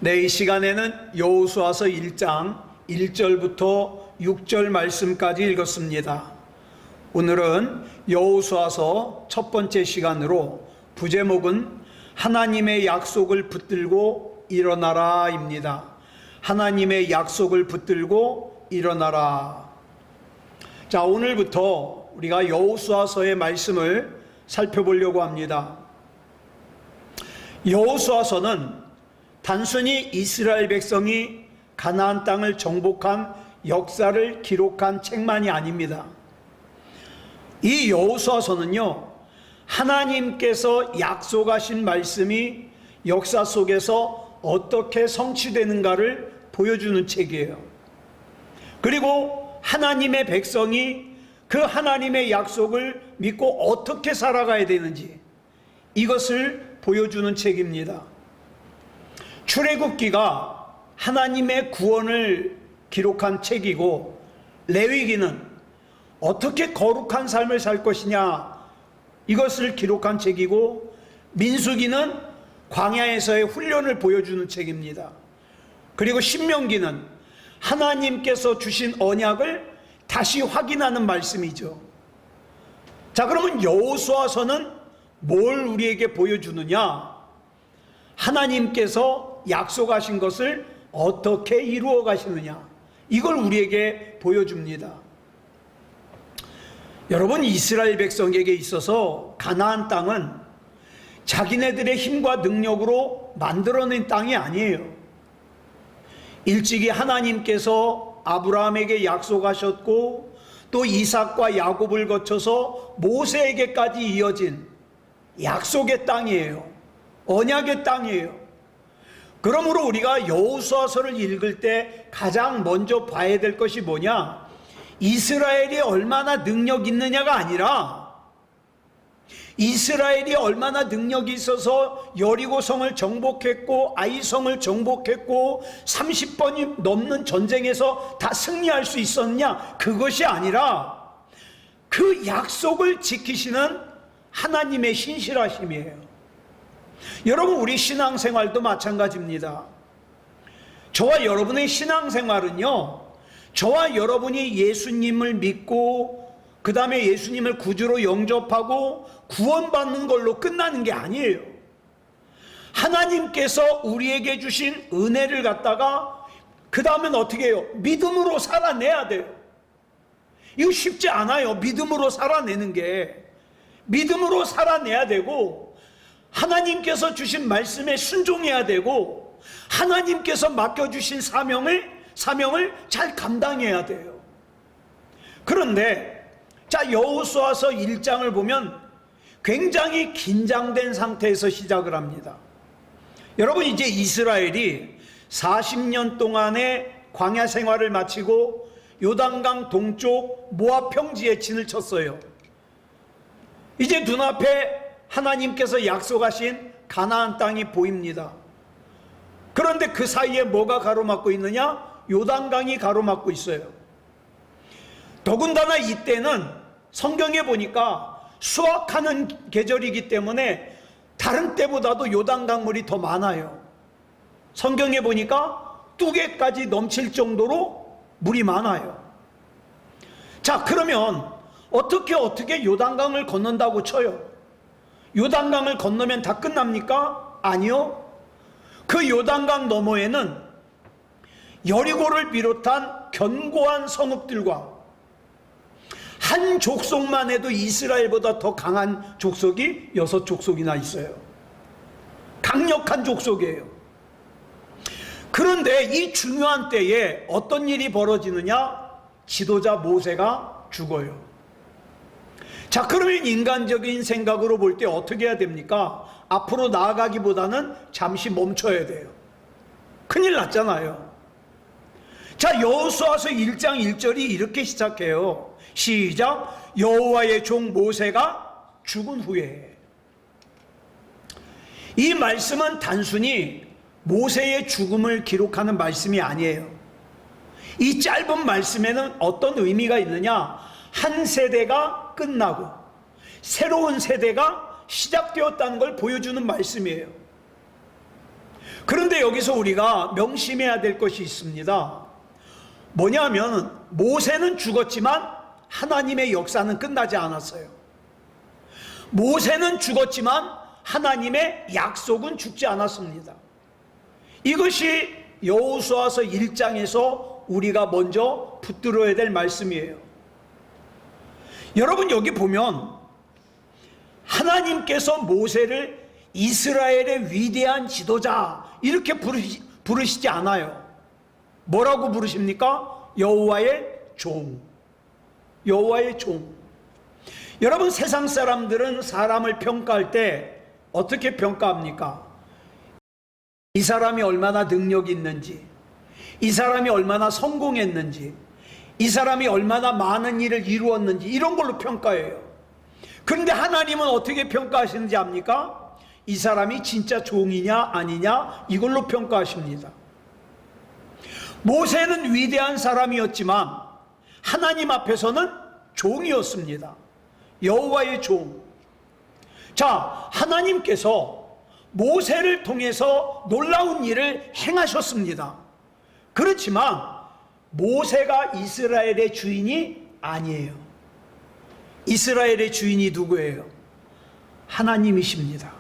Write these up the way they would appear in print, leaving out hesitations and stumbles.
이 시간에는 여호수아서 1장 1절부터 6절 말씀까지 읽었습니다. 오늘은 여호수아서 첫 번째 시간으로 부제목은 하나님의 약속을 붙들고 일어나라입니다. 하나님의 약속을 붙들고 일어나라. 자, 오늘부터 우리가 여호수아서의 말씀을 살펴보려고 합니다. 여호수아서는 단순히 이스라엘 백성이 가나안 땅을 정복한 역사를 기록한 책만이 아닙니다. 이 여호수아서는요, 하나님께서 약속하신 말씀이 역사 속에서 어떻게 성취되는가를 보여주는 책이에요. 그리고 하나님의 백성이 그 하나님의 약속을 믿고 어떻게 살아가야 되는지 이것을 보여주는 책입니다. 출애굽기가 하나님의 구원을 기록한 책이고, 레위기는 어떻게 거룩한 삶을 살 것이냐 이것을 기록한 책이고, 민수기는 광야에서의 훈련을 보여주는 책입니다. 그리고 신명기는 하나님께서 주신 언약을 다시 확인하는 말씀이죠. 자, 그러면 여호수아서는 뭘 우리에게 보여주느냐? 하나님께서 약속하신 것을 어떻게 이루어 가시느냐, 이걸 우리에게 보여줍니다. 여러분, 이스라엘 백성에게 있어서 가나안 땅은 자기네들의 힘과 능력으로 만들어낸 땅이 아니에요. 일찍이 하나님께서 아브라함에게 약속하셨고, 또 이삭과 야곱을 거쳐서 모세에게까지 이어진 약속의 땅이에요. 언약의 땅이에요. 그러므로 우리가 여호수아서를 읽을 때 가장 먼저 봐야 될 것이 뭐냐? 이스라엘이 얼마나 능력 있느냐가 아니라, 이스라엘이 얼마나 능력이 있어서 여리고성을 정복했고 아이성을 정복했고 30번이 넘는 전쟁에서 다 승리할 수 있었냐, 그것이 아니라 그 약속을 지키시는 하나님의 신실하심이에요. 여러분, 우리 신앙생활도 마찬가지입니다. 저와 여러분의 신앙생활은요, 저와 여러분이 예수님을 믿고 그 다음에 예수님을 구주로 영접하고 구원받는 걸로 끝나는 게 아니에요. 하나님께서 우리에게 주신 은혜를 갖다가 그 다음엔 어떻게 해요? 믿음으로 살아내야 돼요. 이거 쉽지 않아요. 믿음으로 살아내는 게. 믿음으로 살아내야 되고, 하나님께서 주신 말씀에 순종해야 되고, 하나님께서 맡겨주신 사명을 잘 감당해야 돼요. 그런데 자, 여호수아서 1장을 보면 굉장히 긴장된 상태에서 시작을 합니다. 여러분, 이제 이스라엘이 40년 동안의 광야 생활을 마치고 요단강 동쪽 모압 평지에 진을 쳤어요. 이제 눈앞에 하나님께서 약속하신 가나안 땅이 보입니다. 그런데 그 사이에 뭐가 가로막고 있느냐? 요단강이 가로막고 있어요. 더군다나 이때는 성경에 보니까 수확하는 계절이기 때문에 다른 때보다도 요단강 물이 더 많아요. 성경에 보니까 뚜개까지 넘칠 정도로 물이 많아요. 자, 그러면 어떻게 요단강을 건넌다고 쳐요? 요단강을 건너면 다 끝납니까? 아니요. 그 요단강 너머에는 여리고를 비롯한 견고한 성읍들과 한 족속만 해도 이스라엘보다 더 강한 족속이 6족속이나 있어요. 강력한 족속이에요. 그런데 이 중요한 때에 어떤 일이 벌어지느냐? 지도자 모세가 죽어요. 자, 그러면 인간적인 생각으로 볼 때 어떻게 해야 됩니까? 앞으로 나아가기보다는 잠시 멈춰야 돼요. 큰일 났잖아요. 자, 여호수아서 1장 1절이 이렇게 시작해요. 시작. 여호와의 종 모세가 죽은 후에. 이 말씀은 단순히 모세의 죽음을 기록하는 말씀이 아니에요. 이 짧은 말씀에는 어떤 의미가 있느냐? 한 세대가 끝나고 새로운 세대가 시작되었다는 걸 보여주는 말씀이에요. 그런데 여기서 우리가 명심해야 될 것이 있습니다. 뭐냐면 모세는 죽었지만 하나님의 역사는 끝나지 않았어요. 모세는 죽었지만 하나님의 약속은 죽지 않았습니다. 이것이 여호수아서 1장에서 우리가 먼저 붙들어야 될 말씀이에요. 여러분, 여기 보면 하나님께서 모세를 이스라엘의 위대한 지도자 이렇게 부르시지 않아요. 뭐라고 부르십니까? 여호와의 종. 여호와의 종. 여러분, 세상 사람들은 사람을 평가할 때 어떻게 평가합니까? 이 사람이 얼마나 능력이 있는지, 이 사람이 얼마나 성공했는지, 이 사람이 얼마나 많은 일을 이루었는지, 이런 걸로 평가해요. 그런데 하나님은 어떻게 평가하시는지 압니까? 이 사람이 진짜 종이냐 아니냐, 이걸로 평가하십니다. 모세는 위대한 사람이었지만 하나님 앞에서는 종이었습니다. 여호와의 종. 자, 하나님께서 모세를 통해서 놀라운 일을 행하셨습니다. 그렇지만 모세가 이스라엘의 주인이 아니에요. 이스라엘의 주인이 누구예요? 하나님이십니다.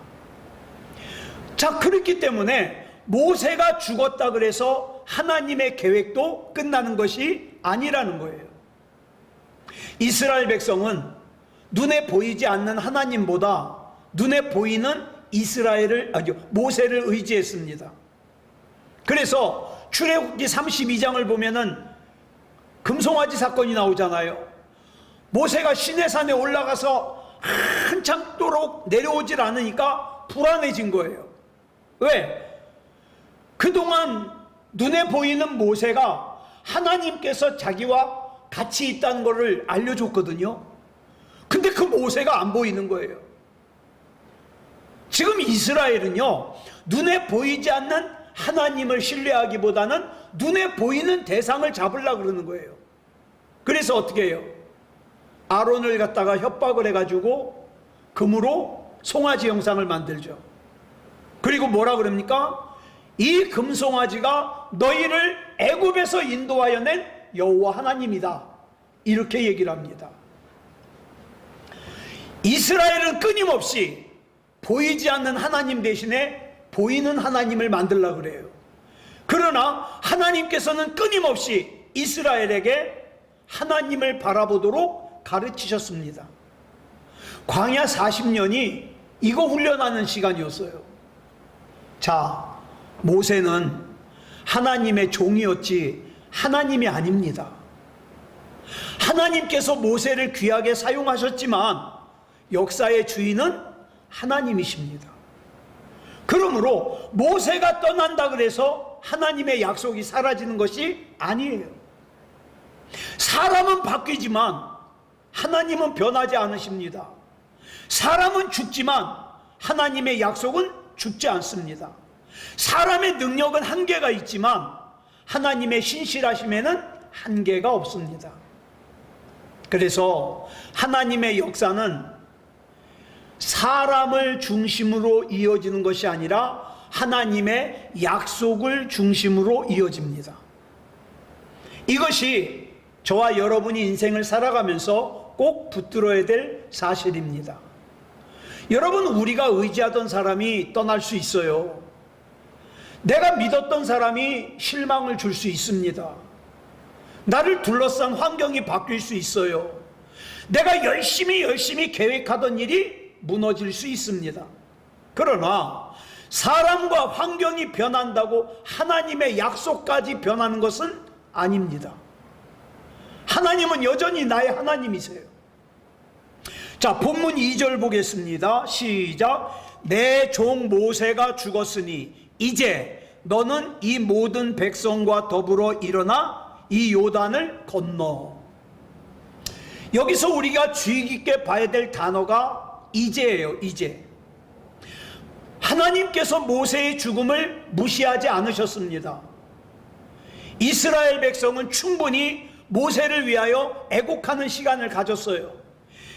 자, 그렇기 때문에 모세가 죽었다 그래서 하나님의 계획도 끝나는 것이 아니라는 거예요. 이스라엘 백성은 눈에 보이지 않는 하나님보다 눈에 보이는 모세를 의지했습니다. 그래서 출애굽기 32장을 보면은 금송아지 사건이 나오잖아요. 모세가 시내산에 올라가서 한참도록 내려오질 않으니까 불안해진 거예요. 왜? 그동안 눈에 보이는 모세가 하나님께서 자기와 같이 있다는 것을 알려줬거든요. 근데 그 모세가 안 보이는 거예요. 지금 이스라엘은요, 눈에 보이지 않는 하나님을 신뢰하기보다는 눈에 보이는 대상을 잡으려고 그러는 거예요. 그래서 어떻게 해요? 아론을 갖다가 협박을 해가지고 금으로 송아지 형상을 만들죠. 그리고 뭐라 그럽니까? 이 금송아지가 너희를 애굽에서 인도하여 낸 여호와 하나님이다, 이렇게 얘기를 합니다. 이스라엘은 끊임없이 보이지 않는 하나님 대신에 보이는 하나님을 만들려고 그래요. 그러나 하나님께서는 끊임없이 이스라엘에게 하나님을 바라보도록 가르치셨습니다. 광야 40년이 이거 훈련하는 시간이었어요. 자, 모세는 하나님의 종이었지 하나님이 아닙니다. 하나님께서 모세를 귀하게 사용하셨지만 역사의 주인은 하나님이십니다. 그러므로 모세가 떠난다 그래서 하나님의 약속이 사라지는 것이 아니에요. 사람은 바뀌지만 하나님은 변하지 않으십니다. 사람은 죽지만 하나님의 약속은 죽지 않습니다. 사람의 능력은 한계가 있지만 하나님의 신실하심에는 한계가 없습니다. 그래서 하나님의 역사는 사람을 중심으로 이어지는 것이 아니라 하나님의 약속을 중심으로 이어집니다. 이것이 저와 여러분이 인생을 살아가면서 꼭 붙들어야 될 사실입니다. 여러분, 우리가 의지하던 사람이 떠날 수 있어요. 내가 믿었던 사람이 실망을 줄 수 있습니다. 나를 둘러싼 환경이 바뀔 수 있어요. 내가 열심히 계획하던 일이 무너질 수 있습니다. 그러나 사람과 환경이 변한다고 하나님의 약속까지 변하는 것은 아닙니다. 하나님은 여전히 나의 하나님이세요. 자, 본문 2절 보겠습니다. 시작. 내 종 모세가 죽었으니 이제 너는 이 모든 백성과 더불어 일어나 이 요단을 건너. 여기서 우리가 주의 깊게 봐야 될 단어가 이제예요. 이제. 하나님께서 모세의 죽음을 무시하지 않으셨습니다. 이스라엘 백성은 충분히 모세를 위하여 애곡하는 시간을 가졌어요.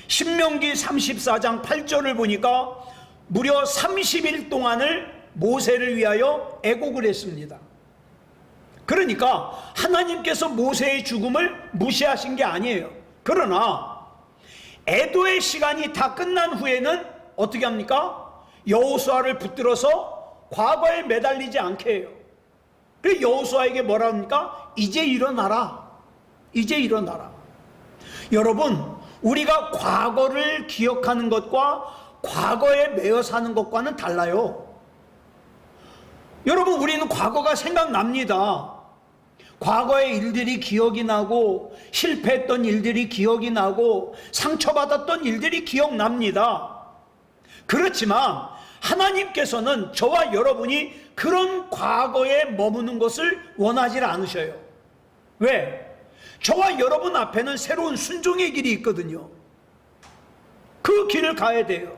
신명기 34장 8절을 보니까 무려 30일 동안을 모세를 위하여 애곡을 했습니다. 그러니까 하나님께서 모세의 죽음을 무시하신 게 아니에요. 그러나 애도의 시간이 다 끝난 후에는 어떻게 합니까? 여호수아를 붙들어서 과거에 매달리지 않게 해요. 그래서 여호수아에게 뭐라 합니까? 이제 일어나라. 이제 일어나라. 여러분, 우리가 과거를 기억하는 것과 과거에 매여 사는 것과는 달라요. 여러분, 우리는 과거가 생각납니다. 과거의 일들이 기억이 나고 실패했던 일들이 기억이 나고 상처받았던 일들이 기억납니다. 그렇지만 하나님께서는 저와 여러분이 그런 과거에 머무는 것을 원하지 않으셔요. 왜? 저와 여러분 앞에는 새로운 순종의 길이 있거든요. 그 길을 가야 돼요.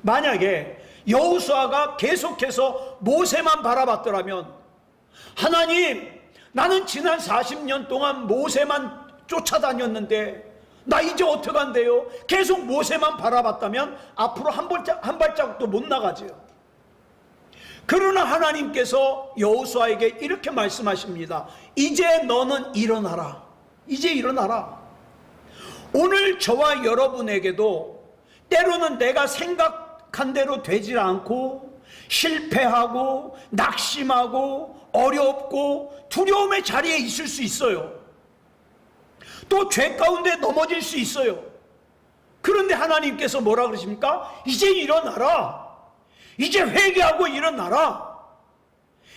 만약에 여호수아가 계속해서 모세만 바라봤더라면, 하나님, 나는 지난 40년 동안 모세만 쫓아다녔는데 나 이제 어떡한데요? 계속 모세만 바라봤다면 앞으로 한 발자국도 못 나가죠. 그러나 하나님께서 여호수아에게 이렇게 말씀하십니다. 이제 너는 일어나라. 이제 일어나라. 오늘 저와 여러분에게도 때로는 내가 생각한 대로 되질 않고 실패하고 낙심하고 어렵고 두려움의 자리에 있을 수 있어요. 또 죄 가운데 넘어질 수 있어요. 그런데 하나님께서 뭐라 그러십니까? 이제 일어나라. 이제 회개하고 일어나라.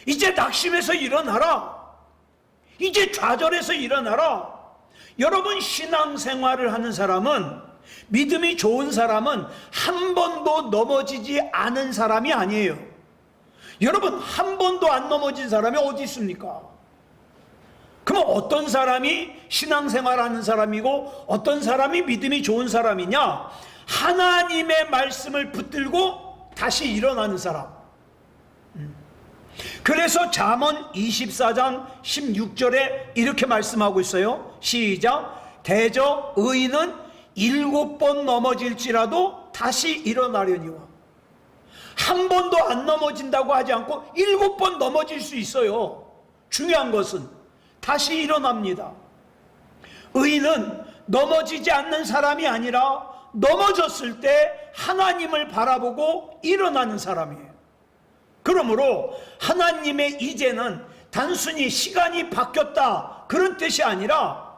이제 낙심해서 일어나라. 이제 좌절해서 일어나라. 여러분, 신앙생활을 하는 사람은, 믿음이 좋은 사람은 한 번도 넘어지지 않은 사람이 아니에요. 여러분, 한 번도 안 넘어진 사람이 어디 있습니까? 그럼 어떤 사람이 신앙생활하는 사람이고 어떤 사람이 믿음이 좋은 사람이냐? 하나님의 말씀을 붙들고 다시 일어나는 사람. 그래서 잠언 24장 16절에 이렇게 말씀하고 있어요. 시작. 대저 의인은 7번 넘어질지라도 다시 일어나려니와. 한 번도 안 넘어진다고 하지 않고 7번 넘어질 수 있어요. 중요한 것은 다시 일어납니다. 의인은 넘어지지 않는 사람이 아니라 넘어졌을 때 하나님을 바라보고 일어나는 사람이에요. 그러므로 하나님의 이제는 단순히 시간이 바뀌었다 그런 뜻이 아니라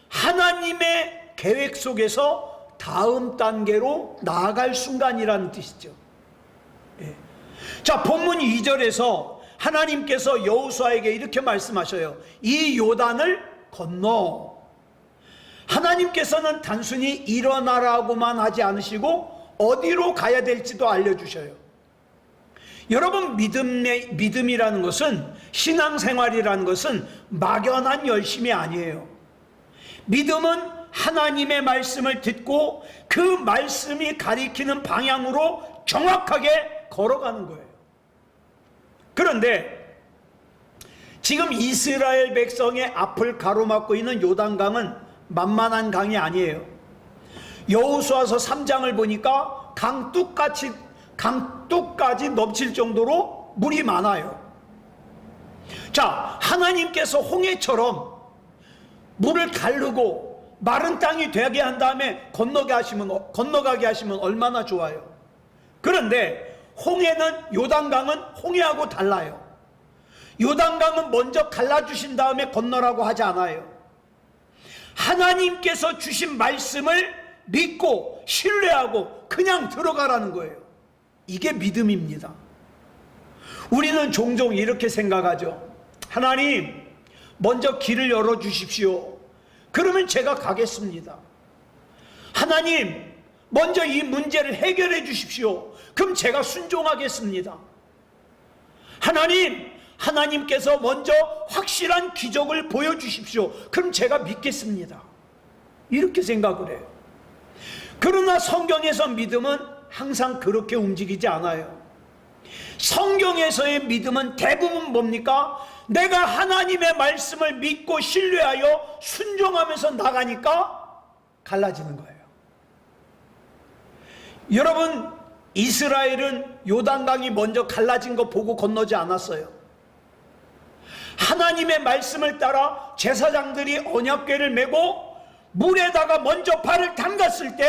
하나님의 계획 속에서 다음 단계로 나아갈 순간이라는 뜻이죠. 예. 자, 본문 2절에서 하나님께서 여호수아에게 이렇게 말씀하셔요. 이 요단을 건너. 하나님께서는 단순히 일어나라고만 하지 않으시고 어디로 가야 될지도 알려주셔요. 여러분, 믿음이라는 것은, 신앙생활이라는 것은 막연한 열심이 아니에요. 믿음은 하나님의 말씀을 듣고 그 말씀이 가리키는 방향으로 정확하게 걸어가는 거예요. 그런데 지금 이스라엘 백성의 앞을 가로막고 있는 요단강은 만만한 강이 아니에요. 여호수아서 3장을 보니까 강둑까지 넘칠 정도로 물이 많아요. 자, 하나님께서 홍해처럼 물을 가르고 마른 땅이 되게 한 다음에 건너가게 하시면 얼마나 좋아요. 그런데 홍해는, 요단강은 홍해하고 달라요. 요단강은 먼저 갈라주신 다음에 건너라고 하지 않아요. 하나님께서 주신 말씀을 믿고 신뢰하고 그냥 들어가라는 거예요. 이게 믿음입니다. 우리는 종종 이렇게 생각하죠. 하나님, 먼저 길을 열어주십시오. 그러면 제가 가겠습니다. 하나님, 먼저 이 문제를 해결해 주십시오. 그럼 제가 순종하겠습니다. 하나님께서 먼저 확실한 기적을 보여주십시오. 그럼 제가 믿겠습니다. 이렇게 생각을 해요. 그러나 성경에서 믿음은 항상 그렇게 움직이지 않아요. 성경에서의 믿음은 대부분 뭡니까? 내가 하나님의 말씀을 믿고 신뢰하여 순종하면서 나가니까 갈라지는 거예요. 여러분, 이스라엘은 요단강이 먼저 갈라진 거 보고 건너지 않았어요. 하나님의 말씀을 따라 제사장들이 언약궤를 메고 물에다가 먼저 발을 담갔을 때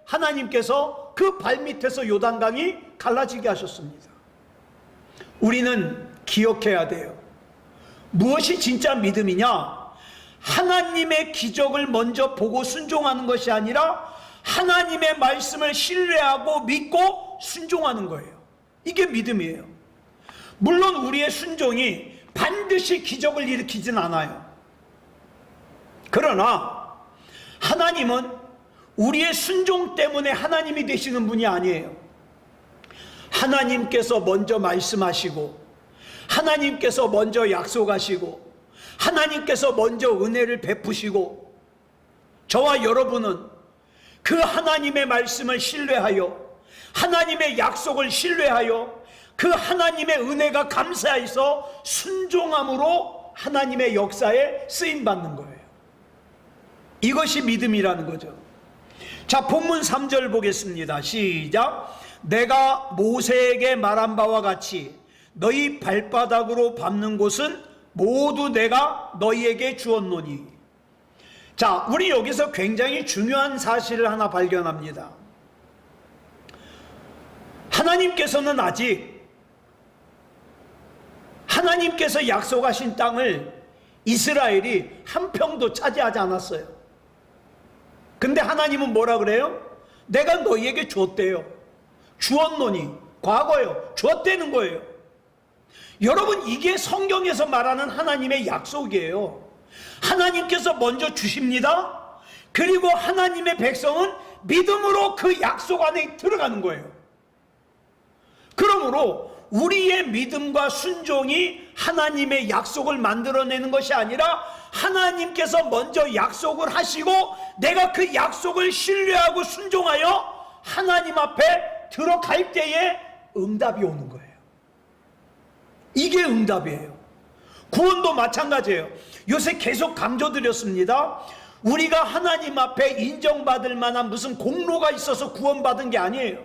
하나님께서 그 발밑에서 요단강이 갈라지게 하셨습니다. 우리는 기억해야 돼요. 무엇이 진짜 믿음이냐? 하나님의 기적을 먼저 보고 순종하는 것이 아니라 하나님의 말씀을 신뢰하고 믿고 순종하는 거예요. 이게 믿음이에요. 물론 우리의 순종이 반드시 기적을 일으키진 않아요. 그러나 하나님은 우리의 순종 때문에 하나님이 되시는 분이 아니에요. 하나님께서 먼저 말씀하시고, 하나님께서 먼저 약속하시고, 하나님께서 먼저 은혜를 베푸시고, 저와 여러분은 그 하나님의 말씀을 신뢰하여, 하나님의 약속을 신뢰하여, 그 하나님의 은혜가 감사해서 순종함으로 하나님의 역사에 쓰임받는 거예요. 이것이 믿음이라는 거죠. 자, 본문 3절 보겠습니다. 시작. 내가 모세에게 말한 바와 같이 너희 발바닥으로 밟는 곳은 모두 내가 너희에게 주었노니. 자, 우리 여기서 굉장히 중요한 사실을 하나 발견합니다. 하나님께서는 아직 하나님께서 약속하신 땅을 이스라엘이 한 평도 차지하지 않았어요. 근데 하나님은 뭐라 그래요? 내가 너희에게 줬대요. 주었노니, 과거요. 주었다는 거예요. 여러분, 이게 성경에서 말하는 하나님의 약속이에요. 하나님께서 먼저 주십니다. 그리고 하나님의 백성은 믿음으로 그 약속 안에 들어가는 거예요. 그러므로 우리의 믿음과 순종이 하나님의 약속을 만들어내는 것이 아니라 하나님께서 먼저 약속을 하시고 내가 그 약속을 신뢰하고 순종하여 하나님 앞에 들어갈 때에 응답이 오는 거예요. 이게 응답이에요. 구원도 마찬가지예요. 요새 계속 강조드렸습니다. 우리가 하나님 앞에 인정받을 만한 무슨 공로가 있어서 구원받은 게 아니에요.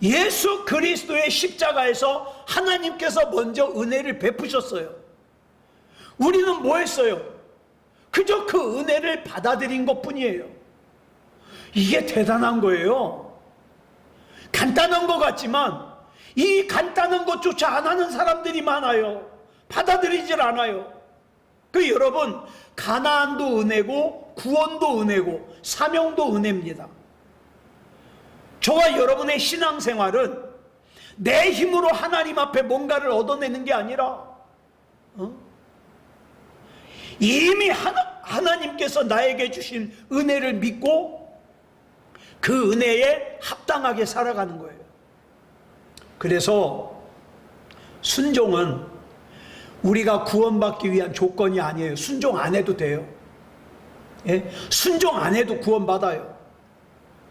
예수 그리스도의 십자가에서 하나님께서 먼저 은혜를 베푸셨어요. 우리는 뭐 했어요? 그저 그 은혜를 받아들인 것 뿐이에요. 이게 대단한 거예요. 간단한 것 같지만 이 간단한 것조차 안 하는 사람들이 많아요. 받아들이질 않아요. 그 여러분, 가나안도 은혜고 구원도 은혜고 사명도 은혜입니다. 저와 여러분의 신앙생활은 내 힘으로 하나님 앞에 뭔가를 얻어내는 게 아니라 이미 하나님께서 나에게 주신 은혜를 믿고 그 은혜에 합당하게 살아가는 거예요. 그래서 순종은 우리가 구원받기 위한 조건이 아니에요. 순종 안 해도 돼요. 예? 순종 안 해도 구원받아요.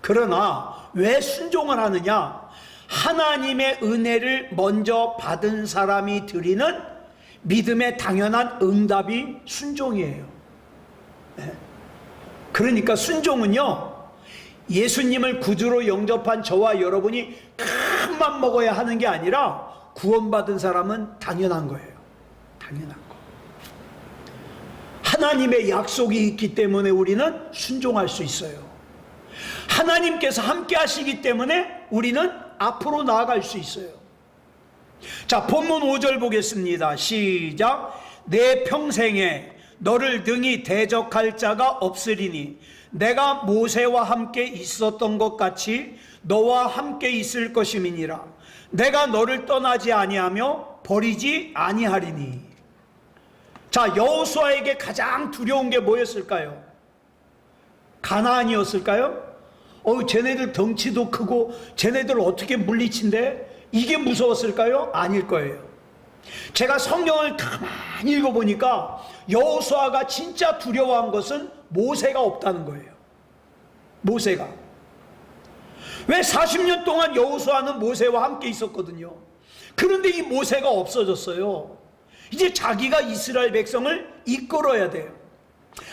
그러나 왜 순종을 하느냐? 하나님의 은혜를 먼저 받은 사람이 드리는 믿음의 당연한 응답이 순종이에요. 예? 그러니까 순종은요, 예수님을 구주로 영접한 저와 여러분이 큰 맘 먹어야 하는 게 아니라 구원받은 사람은 당연한 거예요. 당연한 거. 하나님의 약속이 있기 때문에 우리는 순종할 수 있어요. 하나님께서 함께 하시기 때문에 우리는 앞으로 나아갈 수 있어요. 자, 본문 5절 보겠습니다. 시작. 내 평생에 너를 능히 대적할 자가 없으리니 내가 모세와 함께 있었던 것 같이 너와 함께 있을 것임이니라. 내가 너를 떠나지 아니하며 버리지 아니하리니. 자, 여호수아에게 가장 두려운 게 뭐였을까요? 가나안이었을까요? 쟤네들 덩치도 크고 쟤네들 어떻게 물리친대? 이게 무서웠을까요? 아닐 거예요. 제가 성경을 가만히 읽어보니까 여호수아가 진짜 두려워한 것은 모세가 없다는 거예요. 모세가. 왜 40년 동안 여호수아는 모세와 함께 있었거든요. 그런데 이 모세가 없어졌어요. 이제 자기가 이스라엘 백성을 이끌어야 돼요.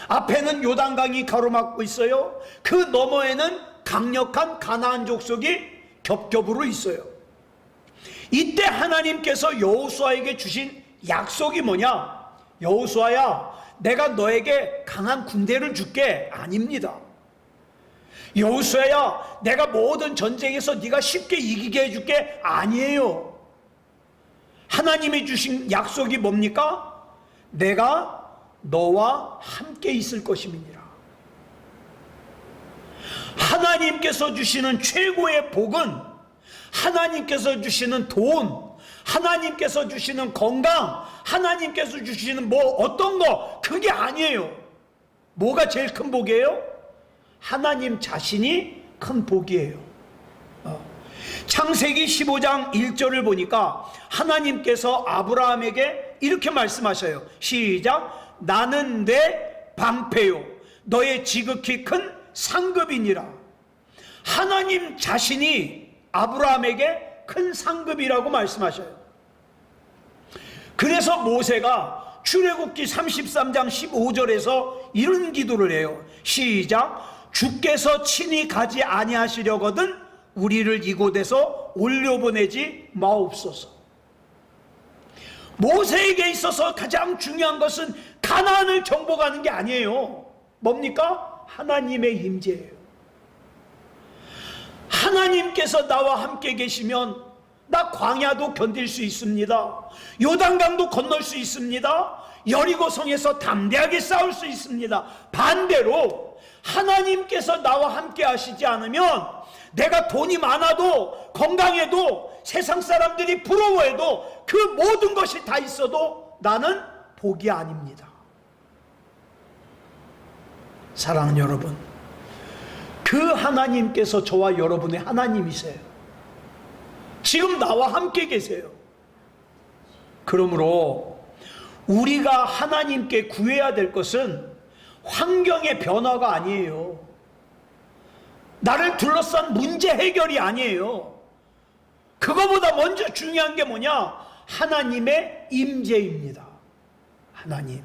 앞에는 요단강이 가로막고 있어요. 그 너머에는 강력한 가나안 족속이 겹겹으로 있어요. 이때 하나님께서 여호수아에게 주신 약속이 뭐냐? 여호수아야, 내가 너에게 강한 군대를 줄게. 아닙니다. 여호수아야, 내가 모든 전쟁에서 네가 쉽게 이기게 해줄게. 아니에요. 하나님이 주신 약속이 뭡니까? 내가 너와 함께 있을 것임이니라. 하나님께서 주시는 최고의 복은, 하나님께서 주시는 돈, 하나님께서 주시는 건강, 하나님께서 주시는 뭐 어떤 거, 그게 아니에요. 뭐가 제일 큰 복이에요? 하나님 자신이 큰 복이에요. 창세기 15장 1절을 보니까 하나님께서 아브라함에게 이렇게 말씀하셔요. 시작. 나는 내 방패요 너의 지극히 큰 상급이니라. 하나님 자신이 아브라함에게 큰 상급이라고 말씀하셔요. 그래서 모세가 출애굽기 33장 15절에서 이런 기도를 해요. 시작. 주께서 친히 가지 아니하시려거든 우리를 이곳에서 올려보내지 마옵소서. 모세에게 있어서 가장 중요한 것은 가나안을 정복하는 게 아니에요. 뭡니까? 하나님의 임재예요. 하나님께서 나와 함께 계시면 나 광야도 견딜 수 있습니다. 요단강도 건널 수 있습니다. 여리고성에서 담대하게 싸울 수 있습니다. 반대로 하나님께서 나와 함께 하시지 않으면 내가 돈이 많아도 건강해도 세상 사람들이 부러워해도 그 모든 것이 다 있어도 나는 복이 아닙니다. 사랑하는 여러분, 그 하나님께서 저와 여러분의 하나님이세요. 지금 나와 함께 계세요. 그러므로 우리가 하나님께 구해야 될 것은 환경의 변화가 아니에요. 나를 둘러싼 문제 해결이 아니에요. 그거보다 먼저 중요한 게 뭐냐? 하나님의 임재입니다. 하나님,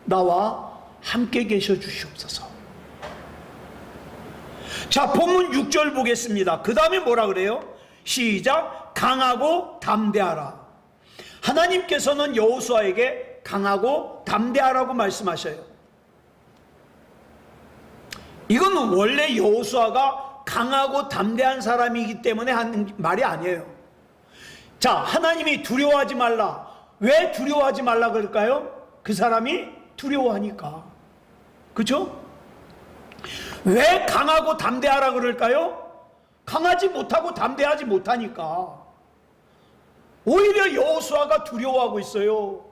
나와 함께 계셔 주시옵소서. 자, 본문 6절 보겠습니다. 그 다음에 뭐라 그래요? 시작. 강하고 담대하라. 하나님께서는 여호수아에게 강하고 담대하라고 말씀하셔요. 이건 원래 여호수아가 강하고 담대한 사람이기 때문에 하는 말이 아니에요. 자, 하나님이 두려워하지 말라. 왜 두려워하지 말라 그럴까요? 그 사람이 두려워하니까. 그죠? 왜 강하고 담대하라 그럴까요? 강하지 못하고 담대하지 못하니까. 오히려 여호수아가 두려워하고 있어요.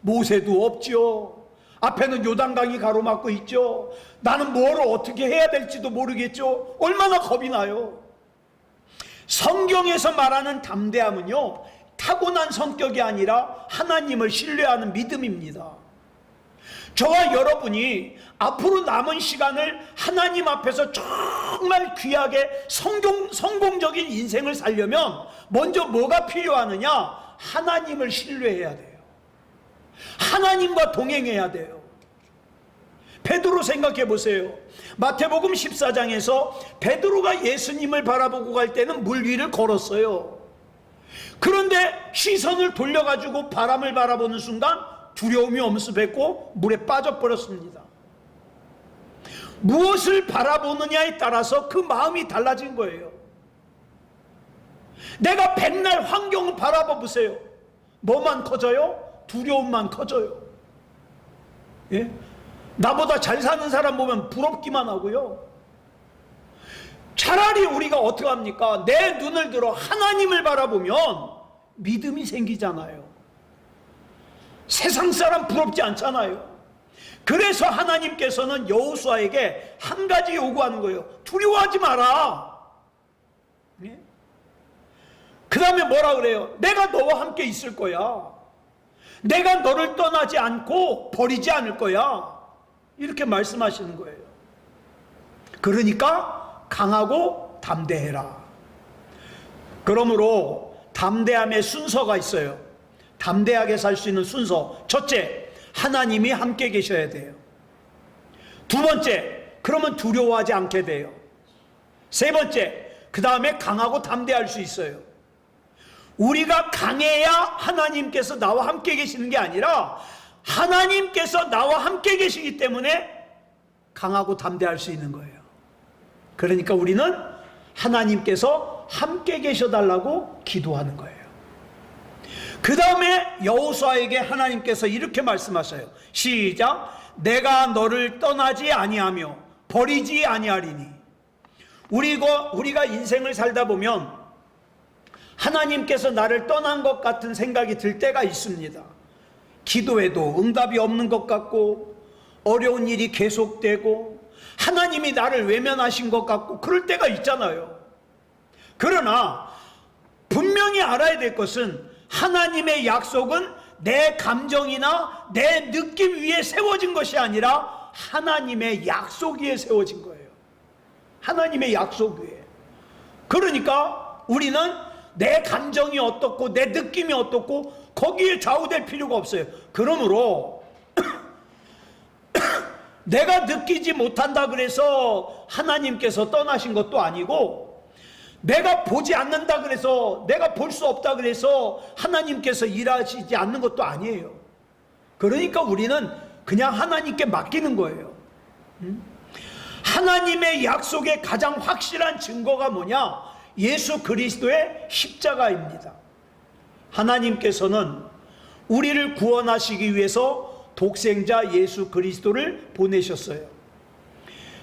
모세도 없죠. 앞에는 요단강이 가로막고 있죠. 나는 뭘 어떻게 해야 될지도 모르겠죠. 얼마나 겁이 나요. 성경에서 말하는 담대함은요, 타고난 성격이 아니라 하나님을 신뢰하는 믿음입니다. 저와 여러분이 앞으로 남은 시간을 하나님 앞에서 정말 귀하게 성공적인 인생을 살려면 먼저 뭐가 필요하느냐? 하나님을 신뢰해야 돼요. 하나님과 동행해야 돼요. 베드로 생각해 보세요. 마태복음 14장에서 베드로가 예수님을 바라보고 갈 때는 물 위를 걸었어요. 그런데 시선을 돌려가지고 바람을 바라보는 순간 두려움이 엄습했고 물에 빠져버렸습니다. 무엇을 바라보느냐에 따라서 그 마음이 달라진 거예요. 내가 백날 환경을 바라봐 보세요. 뭐만 커져요? 두려움만 커져요. 예? 나보다 잘 사는 사람 보면 부럽기만 하고요. 차라리 우리가 어떻게 합니까? 내 눈을 들어 하나님을 바라보면 믿음이 생기잖아요. 세상 사람 부럽지 않잖아요. 그래서 하나님께서는 여호수아에게 한 가지 요구하는 거예요. 두려워하지 마라. 예? 그 다음에 뭐라 그래요? 내가 너와 함께 있을 거야. 내가 너를 떠나지 않고 버리지 않을 거야. 이렇게 말씀하시는 거예요. 그러니까 강하고 담대해라. 그러므로 담대함의 순서가 있어요. 담대하게 살 수 있는 순서. 첫째, 하나님이 함께 계셔야 돼요. 두 번째, 그러면 두려워하지 않게 돼요. 세 번째, 그 다음에 강하고 담대할 수 있어요. 우리가 강해야 하나님께서 나와 함께 계시는 게 아니라 하나님께서 나와 함께 계시기 때문에 강하고 담대할 수 있는 거예요. 그러니까 우리는 하나님께서 함께 계셔달라고 기도하는 거예요. 그 다음에 여호수아에게 하나님께서 이렇게 말씀하셔요. 시작. 내가 너를 떠나지 아니하며 버리지 아니하리니. 우리가 인생을 살다 보면 하나님께서 나를 떠난 것 같은 생각이 들 때가 있습니다. 기도해도 응답이 없는 것 같고 어려운 일이 계속되고 하나님이 나를 외면하신 것 같고 그럴 때가 있잖아요. 그러나 분명히 알아야 될 것은 하나님의 약속은 내 감정이나 내 느낌 위에 세워진 것이 아니라 하나님의 약속 위에 세워진 거예요. 하나님의 약속 위에. 그러니까 우리는 내 감정이 어떻고 내 느낌이 어떻고 거기에 좌우될 필요가 없어요. 그러므로 내가 느끼지 못한다 그래서 하나님께서 떠나신 것도 아니고, 내가 보지 않는다 그래서, 내가 볼 수 없다 그래서 하나님께서 일하시지 않는 것도 아니에요. 그러니까 우리는 그냥 하나님께 맡기는 거예요. 하나님의 약속의 가장 확실한 증거가 뭐냐? 예수 그리스도의 십자가입니다. 하나님께서는 우리를 구원하시기 위해서 독생자 예수 그리스도를 보내셨어요.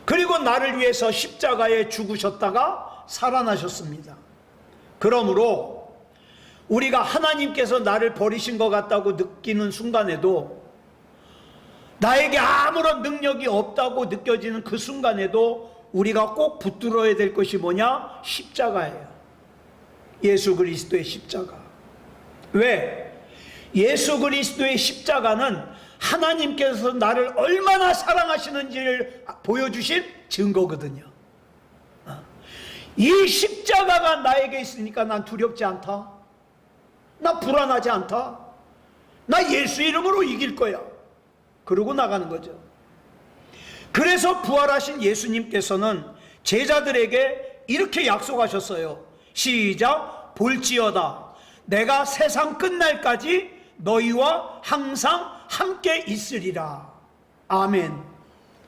그리고 나를 위해서 십자가에 죽으셨다가 살아나셨습니다. 그러므로 우리가 하나님께서 나를 버리신 것 같다고 느끼는 순간에도, 나에게 아무런 능력이 없다고 느껴지는 그 순간에도 우리가 꼭 붙들어야 될 것이 뭐냐? 십자가예요. 예수 그리스도의 십자가. 왜? 예수 그리스도의 십자가는 하나님께서 나를 얼마나 사랑하시는지를 보여주신 증거거든요. 이 십자가가 나에게 있으니까 난 두렵지 않다. 나 불안하지 않다. 나 예수 이름으로 이길 거야. 그러고 나가는 거죠. 그래서 부활하신 예수님께서는 제자들에게 이렇게 약속하셨어요. 시작. 볼지어다 내가 세상 끝날까지 너희와 항상 함께 있으리라. 아멘.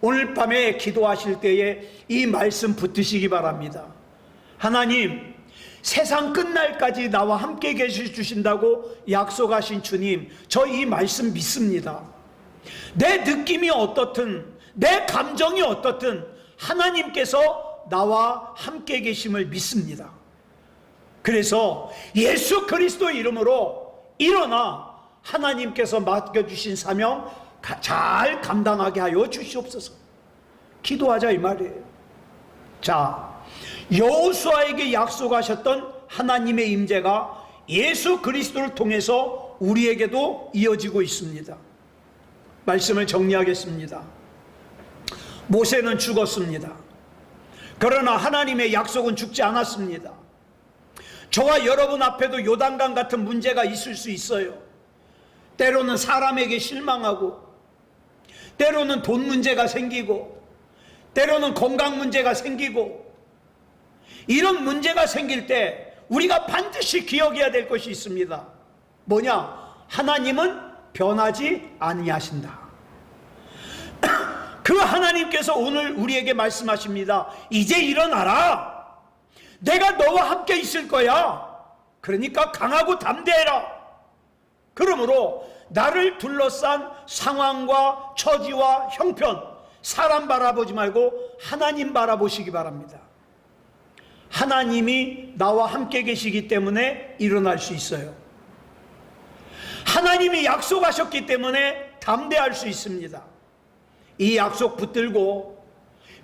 오늘 밤에 기도하실 때에 이 말씀 붙드시기 바랍니다. 하나님, 세상 끝날까지 나와 함께 계실 주신다고 약속하신 주님, 저 이 말씀 믿습니다. 내 느낌이 어떻든 내 감정이 어떻든 하나님께서 나와 함께 계심을 믿습니다. 그래서 예수 그리스도 이름으로 일어나 하나님께서 맡겨주신 사명 잘 감당하게 하여 주시옵소서. 기도하자 이 말이에요. 자, 여호수아에게 약속하셨던 하나님의 임재가 예수 그리스도를 통해서 우리에게도 이어지고 있습니다. 말씀을 정리하겠습니다. 모세는 죽었습니다. 그러나 하나님의 약속은 죽지 않았습니다. 저와 여러분 앞에도 요단강 같은 문제가 있을 수 있어요. 때로는 사람에게 실망하고, 때로는 돈 문제가 생기고, 때로는 건강 문제가 생기고, 이런 문제가 생길 때 우리가 반드시 기억해야 될 것이 있습니다. 뭐냐? 하나님은 변하지 아니하신다. 그 하나님께서 오늘 우리에게 말씀하십니다. 이제 일어나라. 내가 너와 함께 있을 거야. 그러니까 강하고 담대해라. 그러므로 나를 둘러싼 상황과 처지와 형편, 사람 바라보지 말고 하나님 바라보시기 바랍니다. 하나님이 나와 함께 계시기 때문에 일어날 수 있어요. 하나님이 약속하셨기 때문에 담대할 수 있습니다. 이 약속 붙들고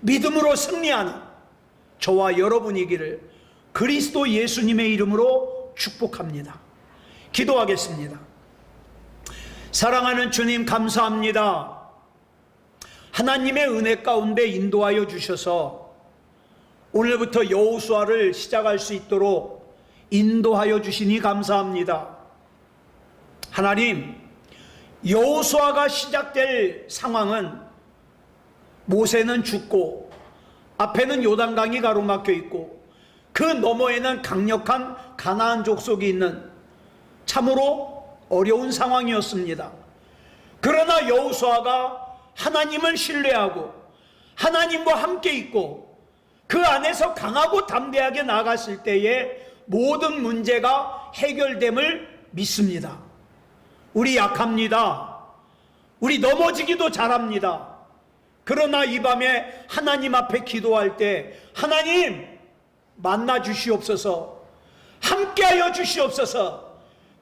믿음으로 승리하는 저와 여러분이기를 그리스도 예수님의 이름으로 축복합니다. 기도하겠습니다. 사랑하는 주님, 감사합니다. 하나님의 은혜 가운데 인도하여 주셔서 오늘부터 여호수아를 시작할 수 있도록 인도하여 주시니 감사합니다. 하나님, 여호수아가 시작될 상황은 모세는 죽고 앞에는 요단강이 가로막혀 있고 그 너머에는 강력한 가나안 족속이 있는 참으로 어려운 상황이었습니다. 그러나 여호수아가 하나님을 신뢰하고 하나님과 함께 있고 그 안에서 강하고 담대하게 나아갔을 때에 모든 문제가 해결됨을 믿습니다. 우리 약합니다. 우리 넘어지기도 잘합니다. 그러나 이 밤에 하나님 앞에 기도할 때 하나님 만나 주시옵소서, 함께하여 주시옵소서.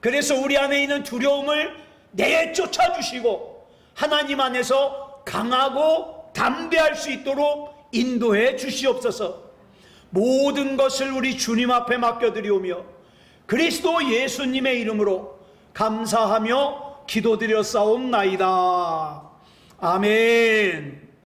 그래서 우리 안에 있는 두려움을 내쫓아 주시고 하나님 안에서 강하고 담대할 수 있도록 인도해 주시옵소서. 모든 것을 우리 주님 앞에 맡겨드리오며 그리스도 예수님의 이름으로 감사하며 기도드렸사옵나이다. 아멘.